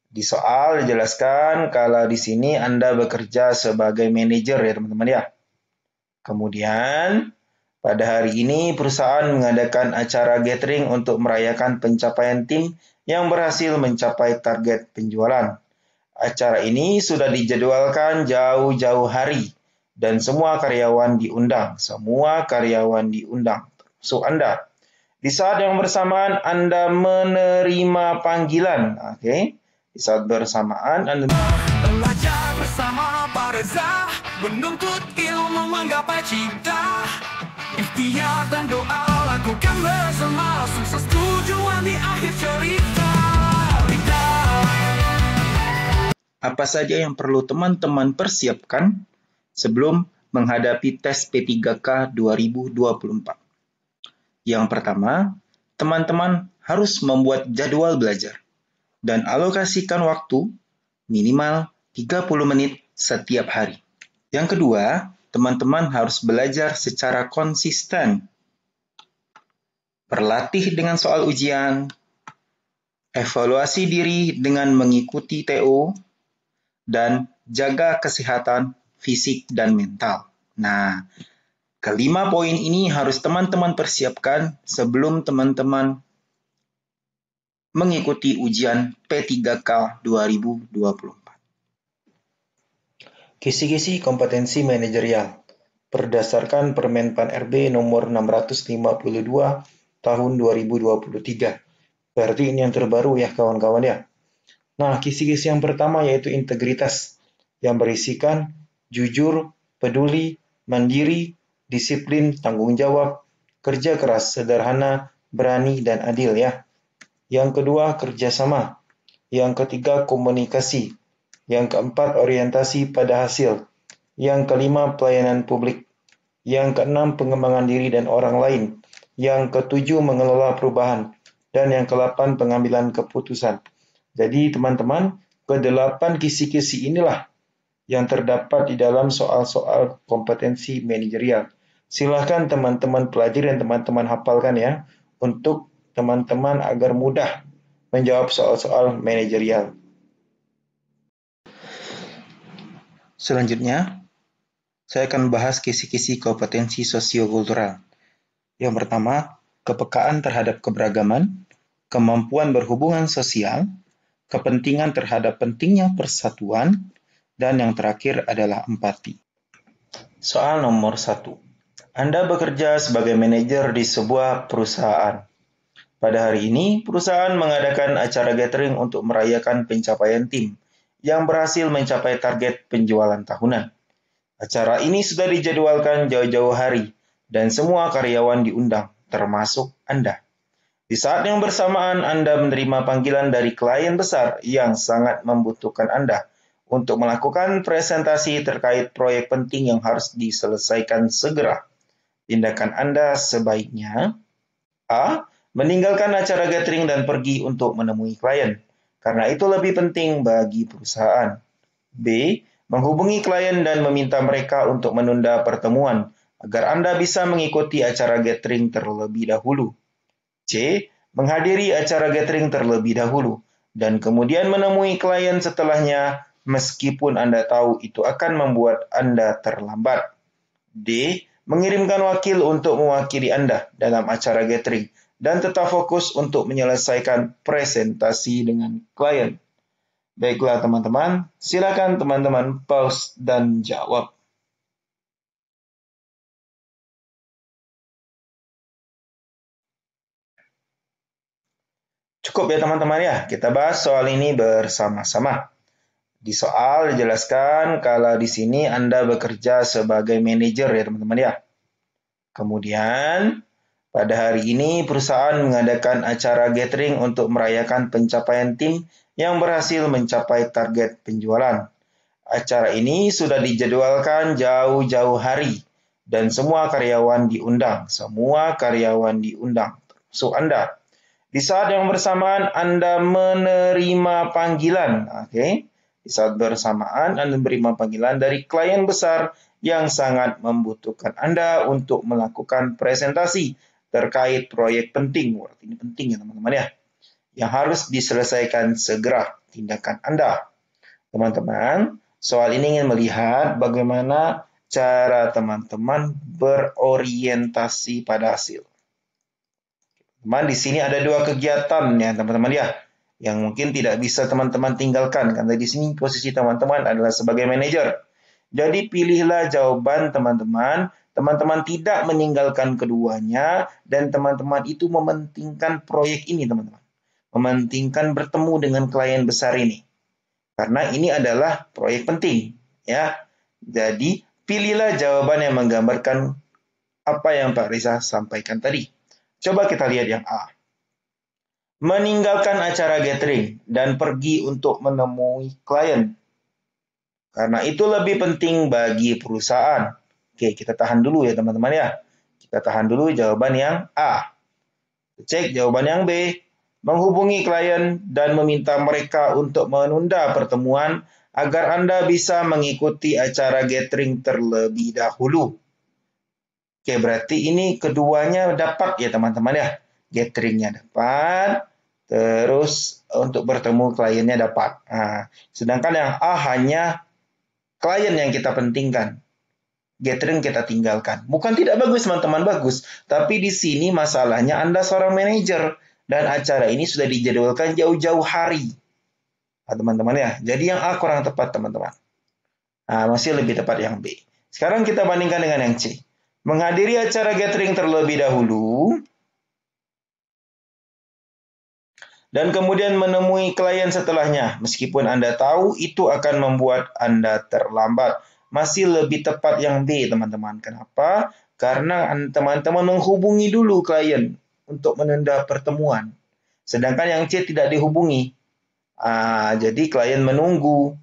Di soal dijelaskan kalau di sini Anda bekerja sebagai manajer ya teman-teman ya. Kemudian pada hari ini perusahaan mengadakan acara gathering untuk merayakan pencapaian tim yang berhasil mencapai target penjualan. Acara ini sudah dijadwalkan jauh-jauh hari dan semua karyawan diundang. Semua karyawan diundang, termasuk Anda. Di saat yang bersamaan Anda menerima panggilan. Oke. Di saat bersamaan Anda belajar bersama Pak Reza, menuntut ilmu menggapai cita. Ikhtiar dan doa lakukan bersama, sukses tujuan di akhir cerita. apa saja yang perlu teman-teman persiapkan sebelum menghadapi tes P3K 2024? Yang pertama, teman-teman harus membuat jadwal belajar dan alokasikan waktu minimal 30 menit setiap hari. Yang kedua, teman-teman harus belajar secara konsisten, berlatih dengan soal ujian, evaluasi diri dengan mengikuti TO, dan jaga kesehatan fisik dan mental. Nah, kelima poin ini harus teman-teman persiapkan sebelum teman-teman mengikuti ujian P3K 2024. Kisi-kisi kompetensi manajerial berdasarkan Permenpan RB nomor 652 tahun 2023. Berarti ini yang terbaru ya kawan-kawan ya. Nah, kisi-kisi yang pertama yaitu integritas yang berisikan jujur, peduli, mandiri, disiplin, tanggung jawab, kerja keras, sederhana, berani, dan adil ya. Yang kedua, kerjasama. Yang ketiga, komunikasi. Yang keempat, orientasi pada hasil. Yang kelima, pelayanan publik. Yang keenam, pengembangan diri dan orang lain. Yang ketujuh, mengelola perubahan. Dan yang ke-8, pengambilan keputusan. Jadi teman-teman, ke-8 kisi-kisi inilah yang terdapat di dalam soal-soal kompetensi manajerial. Silahkan teman-teman pelajari dan teman-teman hafalkan ya, untuk teman-teman agar mudah menjawab soal-soal manajerial. Selanjutnya, saya akan bahas kisi-kisi kompetensi sosiokultural. Yang pertama, kepekaan terhadap keberagaman, kemampuan berhubungan sosial, kepentingan terhadap pentingnya persatuan, dan yang terakhir adalah empati. Soal nomor 1. Anda bekerja sebagai manajer di sebuah perusahaan. Pada hari ini, perusahaan mengadakan acara gathering untuk merayakan pencapaian tim yang berhasil mencapai target penjualan tahunan. Acara ini sudah dijadwalkan jauh-jauh hari dan semua karyawan diundang, termasuk Anda. Di saat yang bersamaan, Anda menerima panggilan dari klien besar yang sangat membutuhkan Anda untuk melakukan presentasi terkait proyek penting yang harus diselesaikan segera. Tindakan Anda sebaiknya A. Meninggalkan acara gathering dan pergi untuk menemui klien, karena itu lebih penting bagi perusahaan. B. Menghubungi klien dan meminta mereka untuk menunda pertemuan, agar Anda bisa mengikuti acara gathering terlebih dahulu. C. Menghadiri acara gathering terlebih dahulu, dan kemudian menemui klien setelahnya, meskipun Anda tahu itu akan membuat Anda terlambat. D. Mengirimkan wakil untuk mewakili Anda dalam acara gathering, dan tetap fokus untuk menyelesaikan presentasi dengan klien. Baiklah teman-teman, silakan teman-teman pause dan jawab. Cukup ya teman-teman ya, kita bahas soal ini bersama-sama. Di soal dijelaskan kalau di sini Anda bekerja sebagai manajer ya teman-teman ya. Kemudian pada hari ini perusahaan mengadakan acara gathering untuk merayakan pencapaian tim yang berhasil mencapai target penjualan. Acara ini sudah dijadwalkan jauh-jauh hari dan semua karyawan diundang. Semua karyawan diundang, termasuk Anda. Di saat yang bersamaan Anda menerima panggilan. Oke. Di saat bersamaan Anda menerima panggilan dari klien besar yang sangat membutuhkan Anda untuk melakukan presentasi terkait proyek penting. Ini penting ya teman-teman ya. Yang harus diselesaikan segera. tindakan Anda. Teman-teman, soal ini ingin melihat bagaimana cara teman-teman berorientasi pada hasil. Teman, di sini ada dua kegiatan ya teman-teman ya, yang mungkin tidak bisa teman-teman tinggalkan karena di sini posisi teman-teman adalah sebagai manajer. Jadi pilihlah jawaban teman-teman. Teman-teman tidak meninggalkan keduanya dan teman-teman itu mementingkan proyek ini teman-teman. Mementingkan bertemu dengan klien besar ini. Karena ini adalah proyek penting ya. Jadi pilihlah jawaban yang menggambarkan apa yang Pak Riza sampaikan tadi. Coba kita lihat yang A. Meninggalkan acara gathering dan pergi untuk menemui klien. Karena itu lebih penting bagi perusahaan. Oke, kita tahan dulu ya teman-teman ya. Kita tahan dulu jawaban yang A. Cek jawaban yang B. Menghubungi klien dan meminta mereka untuk menunda pertemuan agar Anda bisa mengikuti acara gathering terlebih dahulu. Oke, berarti ini keduanya dapat ya teman-teman ya. Gatheringnya dapat, terus untuk bertemu kliennya dapat. Nah, sedangkan yang A hanya klien yang kita pentingkan. Gathering kita tinggalkan. Bukan tidak bagus teman-teman, bagus. Tapi di sini masalahnya Anda seorang manajer dan acara ini sudah dijadwalkan jauh-jauh hari. Nah, teman-teman ya. Jadi yang A kurang tepat teman-teman. Nah, masih lebih tepat yang B. Sekarang kita bandingkan dengan yang C. Menghadiri acara gathering terlebih dahulu dan kemudian menemui klien setelahnya. Meskipun Anda tahu itu akan membuat Anda terlambat. Masih lebih tepat yang B, teman-teman. Kenapa? Karena teman-teman menghubungi dulu klien untuk menunda pertemuan. Sedangkan yang C tidak dihubungi. Jadi klien menunggu.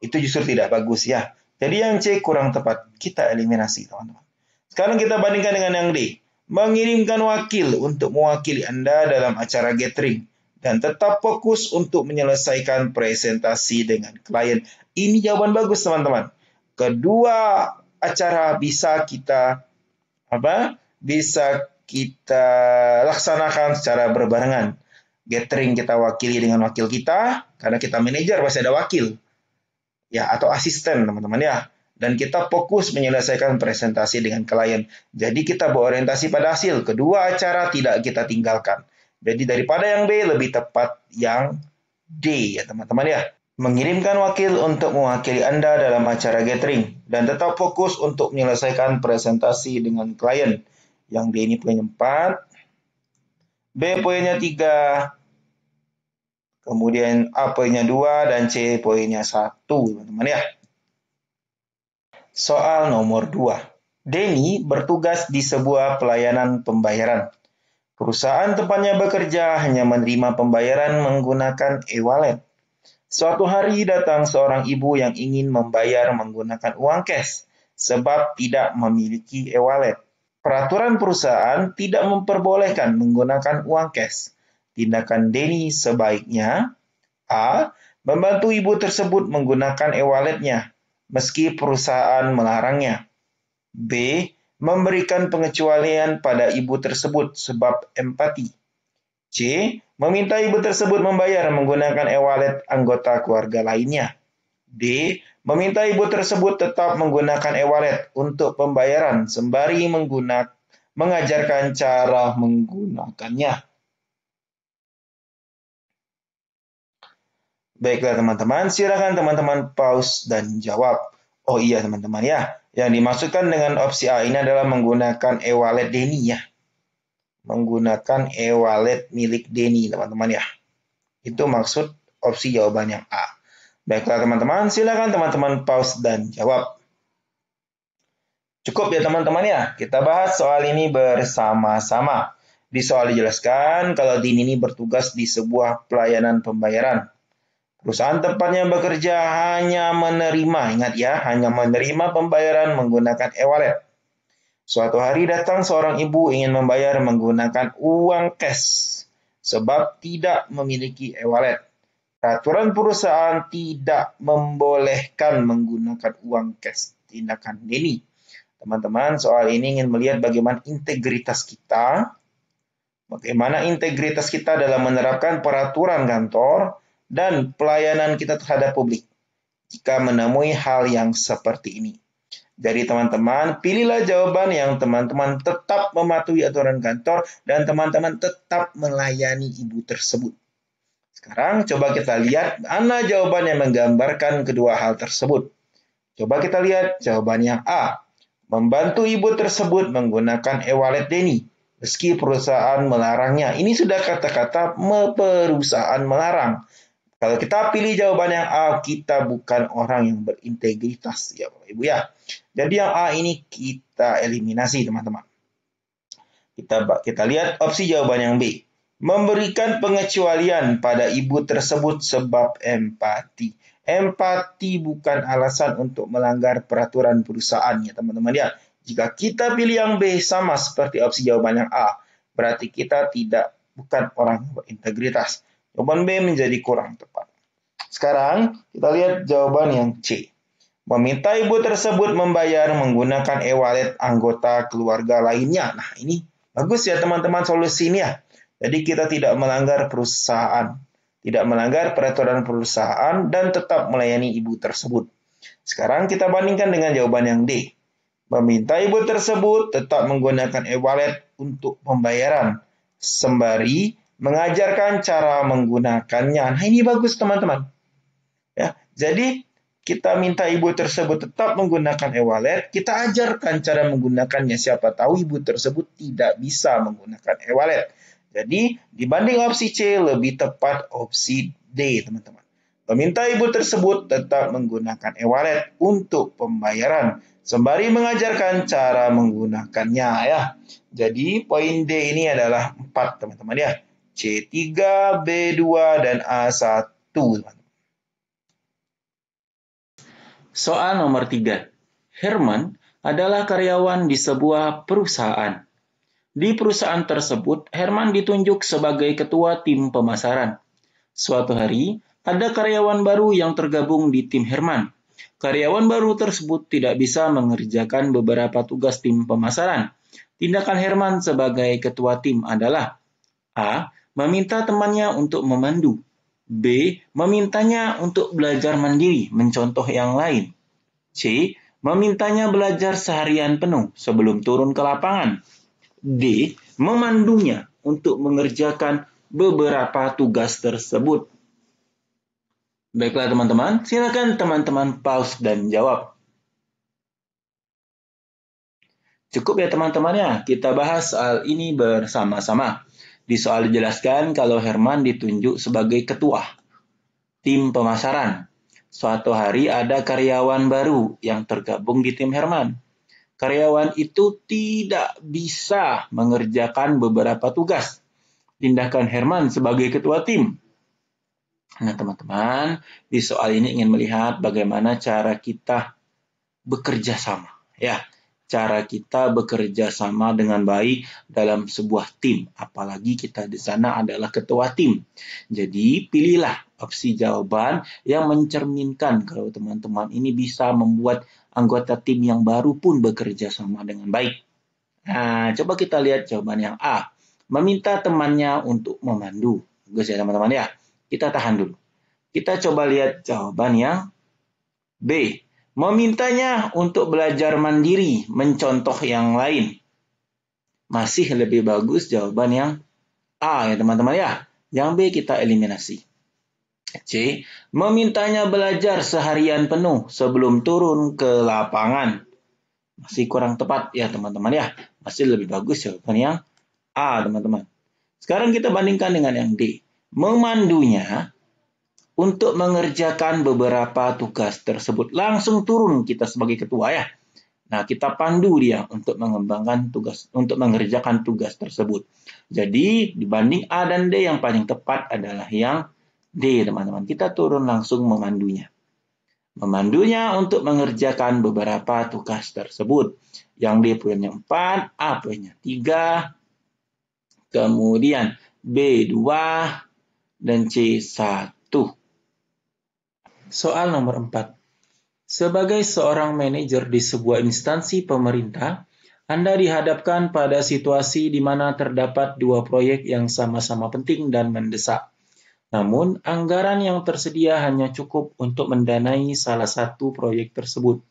Itu justru tidak bagus ya. Jadi yang C kurang tepat. Kita eliminasi, teman-teman. Sekarang kita bandingkan dengan yang D. Mengirimkan wakil untuk mewakili Anda dalam acara gathering. Dan tetap fokus untuk menyelesaikan presentasi dengan klien. Ini jawaban bagus, teman-teman. Kedua acara bisa kita laksanakan secara berbarengan. Gathering kita wakili dengan wakil kita. Karena kita manajer, pasti ada wakil. Ya, atau asisten teman-teman ya. Dan kita fokus menyelesaikan presentasi dengan klien. Jadi kita berorientasi pada hasil. Kedua acara tidak kita tinggalkan. Jadi daripada yang B lebih tepat yang D ya teman-teman ya. Mengirimkan wakil untuk mewakili Anda dalam acara gathering. Dan tetap fokus untuk menyelesaikan presentasi dengan klien. Yang D ini poinnya 4. B poinnya 3. Kemudian A poinnya 2 dan C poinnya 1, teman-teman ya. Soal nomor 2. Denny bertugas di sebuah pelayanan pembayaran. Perusahaan tempatnya bekerja hanya menerima pembayaran menggunakan e-wallet. Suatu hari datang seorang ibu yang ingin membayar menggunakan uang cash sebab tidak memiliki e-wallet. Peraturan perusahaan tidak memperbolehkan menggunakan uang cash. Tindakan Denny sebaiknya A. Membantu ibu tersebut menggunakan e-walletnya, meski perusahaan melarangnya. B. Memberikan pengecualian pada ibu tersebut sebab empati. C. Meminta ibu tersebut membayar menggunakan e-wallet anggota keluarga lainnya. D. Meminta ibu tersebut tetap menggunakan e-wallet untuk pembayaran sembari mengajarkan cara menggunakannya. Baiklah teman-teman, silakan teman-teman pause dan jawab. Oh iya teman-teman ya, yang dimaksudkan dengan opsi A ini adalah menggunakan e-wallet Denny ya. Menggunakan e-wallet milik Denny teman-teman ya. Itu maksud opsi jawaban yang A. Baiklah teman-teman, silakan teman-teman pause dan jawab. Cukup ya teman-teman ya, kita bahas soal ini bersama-sama. Di soal dijelaskan kalau Denny ini bertugas di sebuah pelayanan pembayaran. Perusahaan tempatnya bekerja hanya menerima, ingat ya, hanya menerima pembayaran menggunakan e-wallet. Suatu hari datang seorang ibu ingin membayar menggunakan uang cash sebab tidak memiliki e-wallet. Peraturan perusahaan tidak membolehkan menggunakan uang cash. Tindakan Denny. Teman-teman, soal ini ingin melihat bagaimana integritas kita. Bagaimana integritas kita dalam menerapkan peraturan kantor dan pelayanan kita terhadap publik jika menemui hal yang seperti ini. Jadi teman-teman, pilihlah jawaban yang teman-teman tetap mematuhi aturan kantor dan teman-teman tetap melayani ibu tersebut. Sekarang coba kita lihat mana jawaban yang menggambarkan kedua hal tersebut. Coba kita lihat jawaban yang A. Membantu ibu tersebut menggunakan e-wallet Denny, meski perusahaan melarangnya. Ini sudah kata-kata perusahaan melarang. Kalau kita pilih jawaban yang A, kita bukan orang yang berintegritas, ya Bapak Ibu ya. Jadi yang A ini kita eliminasi, teman-teman. Kita lihat opsi jawaban yang B. Memberikan pengecualian pada ibu tersebut sebab empati. Empati bukan alasan untuk melanggar peraturan perusahaan, ya teman-teman ya. Jika kita pilih yang B sama seperti opsi jawaban yang A, berarti kita bukan orang yang berintegritas. Jawaban B menjadi kurang tepat. Sekarang kita lihat jawaban yang C. Meminta ibu tersebut membayar menggunakan e-wallet anggota keluarga lainnya. Nah, ini bagus ya teman-teman solusi ini ya. Jadi kita tidak melanggar perusahaan, tidak melanggar peraturan perusahaan dan tetap melayani ibu tersebut. Sekarang kita bandingkan dengan jawaban yang D. Meminta ibu tersebut tetap menggunakan e-wallet untuk pembayaran sembari mengajarkan cara menggunakannya. Nah, ini bagus teman-teman. Ya, jadi kita minta ibu tersebut tetap menggunakan e-wallet, kita ajarkan cara menggunakannya. Siapa tahu ibu tersebut tidak bisa menggunakan e-wallet. Jadi, dibanding opsi C, lebih tepat opsi D, teman-teman. Meminta ibu tersebut tetap menggunakan e-wallet untuk pembayaran, sembari mengajarkan cara menggunakannya ya. Jadi, poin D ini adalah 4, teman-teman ya. C3, B2, dan A1, teman-teman. Soal nomor 3. Herman adalah karyawan di sebuah perusahaan. Di perusahaan tersebut, Herman ditunjuk sebagai ketua tim pemasaran. Suatu hari, ada karyawan baru yang tergabung di tim Herman. Karyawan baru tersebut tidak bisa mengerjakan beberapa tugas tim pemasaran. Tindakan Herman sebagai ketua tim adalah A. Meminta temannya untuk memandu. B. Memintanya untuk belajar mandiri, mencontoh yang lain. C. Memintanya belajar seharian penuh sebelum turun ke lapangan. D. Memandunya untuk mengerjakan beberapa tugas tersebut. Baiklah teman-teman, silakan teman-teman pause dan jawab. Cukup ya teman-teman ya, kita bahas soal ini bersama-sama. Di soal dijelaskan kalau Herman ditunjuk sebagai ketua tim pemasaran. Suatu hari ada karyawan baru yang tergabung di tim Herman. Karyawan itu tidak bisa mengerjakan beberapa tugas. Tindakan Herman sebagai ketua tim. Nah teman-teman, di soal ini ingin melihat bagaimana cara kita bekerja sama. Ya, cara kita bekerja sama dengan baik dalam sebuah tim. Apalagi kita di sana adalah ketua tim. Jadi pilihlah opsi jawaban yang mencerminkan kalau teman-teman ini bisa membuat anggota tim yang baru pun bekerja sama dengan baik. Nah, coba kita lihat jawaban yang A. Meminta temannya untuk memandu. Bagus ya teman-teman ya. Kita tahan dulu. Kita coba lihat jawaban yang B. Memintanya untuk belajar mandiri, mencontoh yang lain. Masih lebih bagus jawaban yang A ya teman-teman ya. Yang B kita eliminasi. C. Memintanya belajar seharian penuh sebelum turun ke lapangan. Masih kurang tepat ya teman-teman ya. Masih lebih bagus jawaban yang A teman-teman. Sekarang kita bandingkan dengan yang D. Memandunya untuk mengerjakan beberapa tugas tersebut. Langsung turun kita sebagai ketua ya. Nah, kita pandu dia untuk mengembangkan tugas, untuk mengerjakan tugas tersebut. Jadi, dibanding A dan D yang paling tepat adalah yang D, teman-teman. Kita turun langsung memandunya. Memandunya untuk mengerjakan beberapa tugas tersebut. Yang D poinnya 4, A poinnya 3, kemudian B 2, dan C 1. Soal nomor 4. Sebagai seorang manajer di sebuah instansi pemerintah, Anda dihadapkan pada situasi di mana terdapat dua proyek yang sama-sama penting dan mendesak. Namun, anggaran yang tersedia hanya cukup untuk mendanai salah satu proyek tersebut.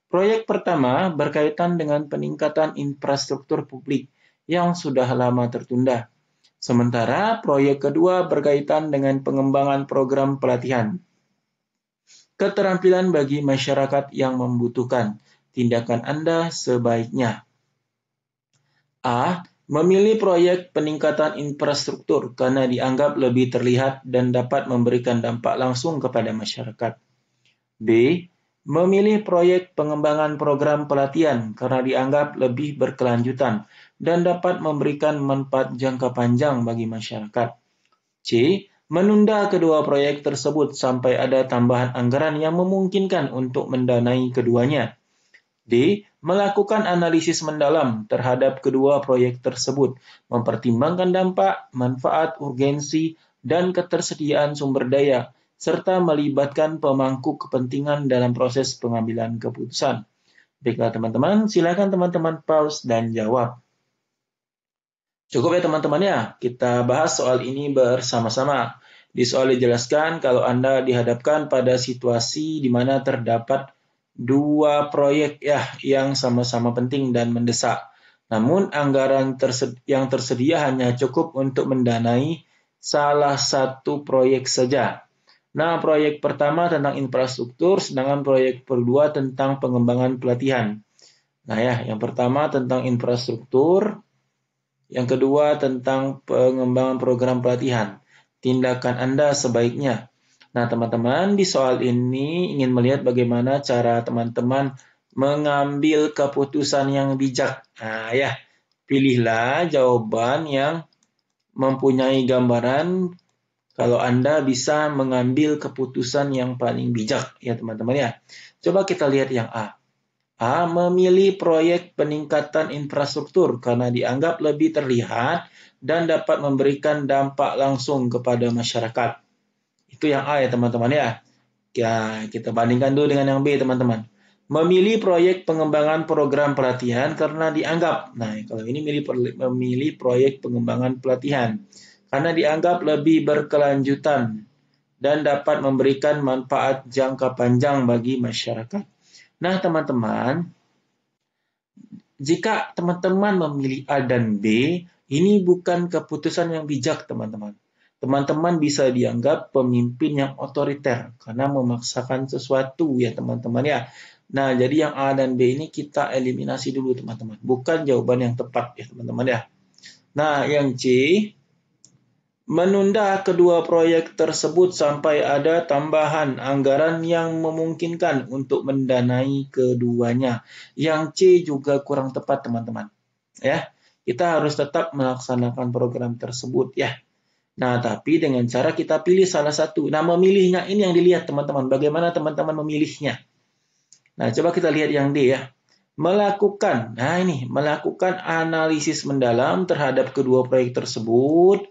Proyek pertama berkaitan dengan peningkatan infrastruktur publik yang sudah lama tertunda. Sementara proyek kedua berkaitan dengan pengembangan program pelatihan. Keterampilan bagi masyarakat yang membutuhkan. Tindakan Anda sebaiknya A. Memilih proyek peningkatan infrastruktur karena dianggap lebih terlihat dan dapat memberikan dampak langsung kepada masyarakat. B. Memilih proyek pengembangan program pelatihan karena dianggap lebih berkelanjutan dan dapat memberikan manfaat jangka panjang bagi masyarakat. C. Menunda kedua proyek tersebut sampai ada tambahan anggaran yang memungkinkan untuk mendanai keduanya. D. Melakukan analisis mendalam terhadap kedua proyek tersebut, mempertimbangkan dampak, manfaat, urgensi, dan ketersediaan sumber daya, serta melibatkan pemangku kepentingan dalam proses pengambilan keputusan. Baiklah teman-teman, silakan teman-teman pause dan jawab. Cukup ya teman-teman ya, kita bahas soal ini bersama-sama. Di soal dijelaskan kalau Anda dihadapkan pada situasi di mana terdapat dua proyek ya yang sama-sama penting dan mendesak. Namun anggaran yang tersedia hanya cukup untuk mendanai salah satu proyek saja. Nah, proyek pertama tentang infrastruktur, sedangkan proyek kedua tentang pengembangan pelatihan. Nah ya, yang pertama tentang infrastruktur, yang kedua tentang pengembangan program pelatihan. Tindakan Anda sebaiknya. Nah, teman-teman, di soal ini ingin melihat bagaimana cara teman-teman mengambil keputusan yang bijak. Nah, ya, pilihlah jawaban yang mempunyai gambaran kalau Anda bisa mengambil keputusan yang paling bijak, ya teman-teman ya. Coba kita lihat yang A. A. Memilih proyek peningkatan infrastruktur karena dianggap lebih terlihat dan dapat memberikan dampak langsung kepada masyarakat. Itu yang A ya teman-teman ya. Kita bandingkan dulu dengan yang B teman-teman. Memilih proyek pengembangan program pelatihan karena dianggap. Nah, kalau ini memilih proyek pengembangan pelatihan karena dianggap lebih berkelanjutan dan dapat memberikan manfaat jangka panjang bagi masyarakat. Nah, teman-teman, jika teman-teman memilih A dan B, ini bukan keputusan yang bijak, teman-teman. Teman-teman bisa dianggap pemimpin yang otoriter karena memaksakan sesuatu ya teman-teman ya. Nah, jadi yang A dan B ini kita eliminasi dulu teman-teman. Bukan jawaban yang tepat ya teman-teman ya. Nah, yang C, menunda kedua proyek tersebut sampai ada tambahan anggaran yang memungkinkan untuk mendanai keduanya. Yang C juga kurang tepat teman-teman. Ya, kita harus tetap melaksanakan program tersebut ya. Nah, tapi dengan cara kita pilih salah satu. Nah, memilihnya ini yang dilihat teman-teman. Bagaimana teman-teman memilihnya? Nah, coba kita lihat yang D ya. Melakukan analisis mendalam terhadap kedua proyek tersebut,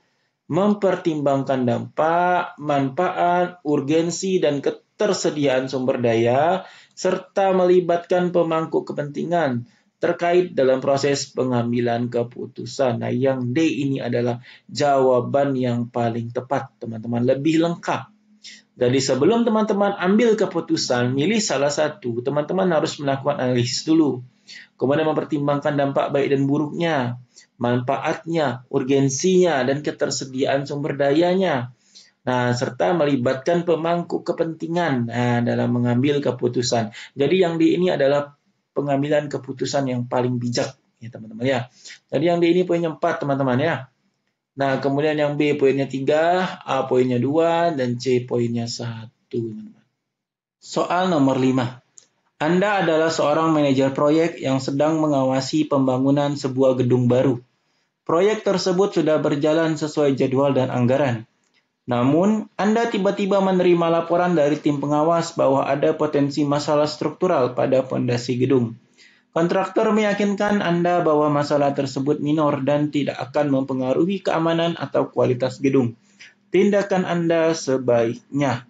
mempertimbangkan dampak, manfaat, urgensi, dan ketersediaan sumber daya, serta melibatkan pemangku kepentingan terkait dalam proses pengambilan keputusan. Nah, yang D ini adalah jawaban yang paling tepat, teman-teman. Lebih lengkap. Jadi sebelum teman-teman ambil keputusan, milih salah satu, teman-teman harus melakukan analisis dulu. Kemudian mempertimbangkan dampak baik dan buruknya, manfaatnya, urgensinya, dan ketersediaan sumber dayanya. Nah, serta melibatkan pemangku kepentingan dalam mengambil keputusan. Jadi yang D ini adalah pengambilan keputusan yang paling bijak ya teman-teman ya. Jadi yang D ini poinnya 4 teman-teman ya. Nah, kemudian yang B poinnya 3, A poinnya 2, dan C poinnya 1 teman-teman. Soal nomor 5. Anda adalah seorang manajer proyek yang sedang mengawasi pembangunan sebuah gedung baru. Proyek tersebut sudah berjalan sesuai jadwal dan anggaran. Namun, Anda tiba-tiba menerima laporan dari tim pengawas bahwa ada potensi masalah struktural pada fondasi gedung. Kontraktor meyakinkan Anda bahwa masalah tersebut minor dan tidak akan mempengaruhi keamanan atau kualitas gedung. Tindakan Anda sebaiknya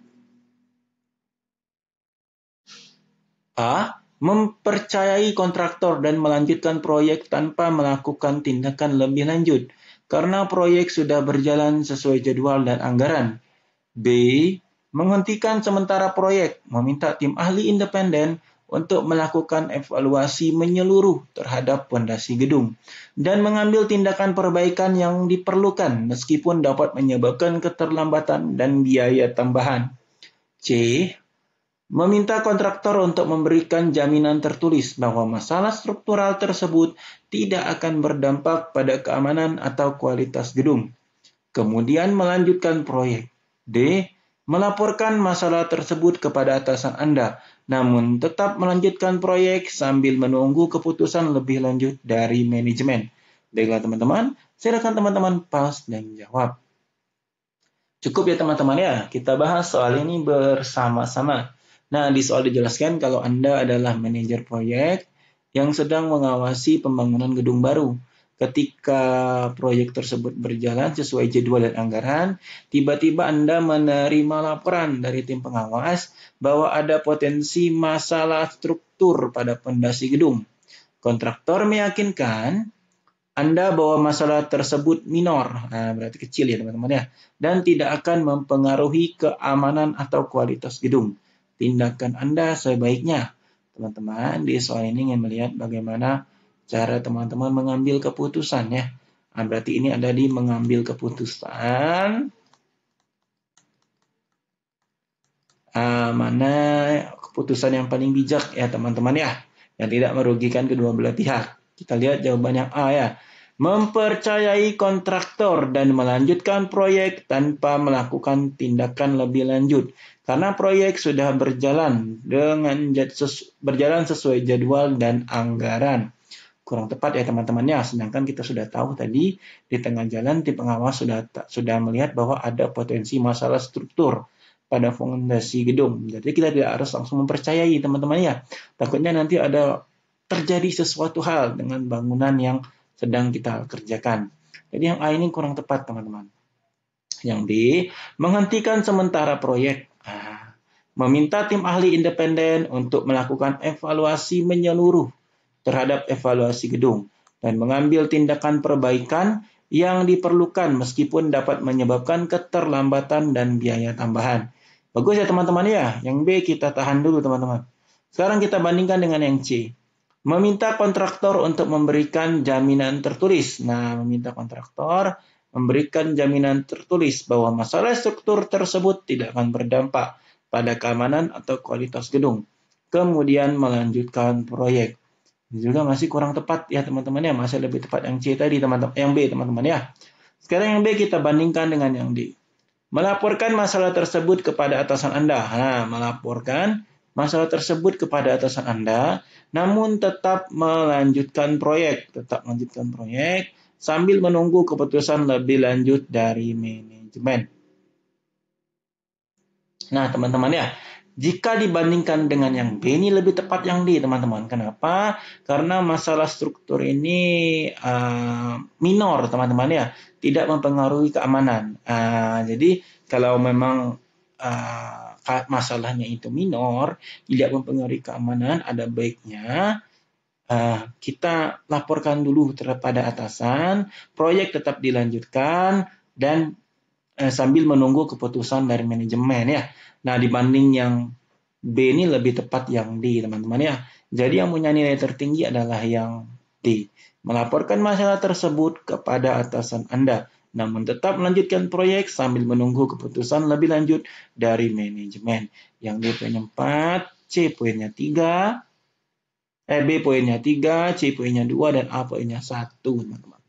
A. Mempercayai kontraktor dan melanjutkan proyek tanpa melakukan tindakan lebih lanjut karena proyek sudah berjalan sesuai jadwal dan anggaran. B. Menghentikan sementara proyek, meminta tim ahli independen untuk melakukan evaluasi menyeluruh terhadap pondasi gedung dan mengambil tindakan perbaikan yang diperlukan meskipun dapat menyebabkan keterlambatan dan biaya tambahan. C. Meminta kontraktor untuk memberikan jaminan tertulis bahwa masalah struktural tersebut tidak akan berdampak pada keamanan atau kualitas gedung. Kemudian melanjutkan proyek. D. Melaporkan masalah tersebut kepada atasan Anda, namun tetap melanjutkan proyek sambil menunggu keputusan lebih lanjut dari manajemen. Baiklah teman-teman, silakan teman-teman pause dan jawab. Cukup ya teman-teman ya, kita bahas soal ini bersama-sama. Nah, di soal dijelaskan kalau Anda adalah manajer proyek yang sedang mengawasi pembangunan gedung baru. Ketika proyek tersebut berjalan sesuai jadwal dan anggaran, tiba-tiba Anda menerima laporan dari tim pengawas bahwa ada potensi masalah struktur pada pondasi gedung. Kontraktor meyakinkan Anda bahwa masalah tersebut minor, berarti kecil ya teman-teman ya, dan tidak akan mempengaruhi keamanan atau kualitas gedung. Tindakan Anda sebaiknya. Teman-teman, di soal ini ingin melihat bagaimana cara teman-teman mengambil keputusan ya. Berarti ini ada di mengambil keputusan. Mana keputusan yang paling bijak ya teman-teman ya. Yang tidak merugikan kedua belah pihak. Kita lihat jawabannya A ya. Mempercayai kontraktor dan melanjutkan proyek tanpa melakukan tindakan lebih lanjut. Karena proyek sudah berjalan sesuai jadwal dan anggaran. Kurang tepat ya teman-teman ya. Sedangkan kita sudah tahu tadi di tengah jalan tim pengawas sudah melihat bahwa ada potensi masalah struktur pada fondasi gedung. Jadi kita tidak harus langsung mempercayai teman-teman ya. Takutnya nanti ada terjadi sesuatu hal dengan bangunan yang sedang kita kerjakan. Jadi yang A ini kurang tepat teman-teman. Yang B, menghentikan sementara proyek. Meminta tim ahli independen untuk melakukan evaluasi menyeluruh terhadap evaluasi gedung dan mengambil tindakan perbaikan yang diperlukan meskipun dapat menyebabkan keterlambatan dan biaya tambahan. Bagus ya teman-teman ya. Yang B kita tahan dulu teman-teman. Sekarang kita bandingkan dengan yang C. Meminta kontraktor untuk memberikan jaminan tertulis. Nah, meminta kontraktor memberikan jaminan tertulis bahwa masalah struktur tersebut tidak akan berdampak pada keamanan atau kualitas gedung. Kemudian melanjutkan proyek. Ini juga masih kurang tepat ya teman-teman ya. Masih lebih tepat yang C tadi teman-teman, yang B teman-teman ya. Sekarang yang B kita bandingkan dengan yang D. Melaporkan masalah tersebut kepada atasan Anda. Melaporkan masalah tersebut kepada atasan Anda, namun tetap melanjutkan proyek. Sambil menunggu keputusan lebih lanjut dari manajemen. Nah, teman-teman ya, jika dibandingkan dengan yang B, ini lebih tepat yang D, teman-teman. Kenapa? Karena masalah struktur ini minor, teman-teman ya. Tidak mempengaruhi keamanan. Jadi, kalau memang masalahnya itu minor, tidak mempengaruhi keamanan, ada baiknya kita laporkan dulu kepada atasan, proyek tetap dilanjutkan, dan sambil menunggu keputusan dari manajemen ya. Nah, dibanding yang B ini lebih tepat yang D, teman-teman ya. Jadi yang punya nilai tertinggi adalah yang D. Melaporkan masalah tersebut kepada atasan Anda, namun tetap melanjutkan proyek sambil menunggu keputusan lebih lanjut dari manajemen. Yang D poinnya 4, C poinnya 3, B poinnya 3, C poinnya 2, dan A poinnya 1, teman-teman.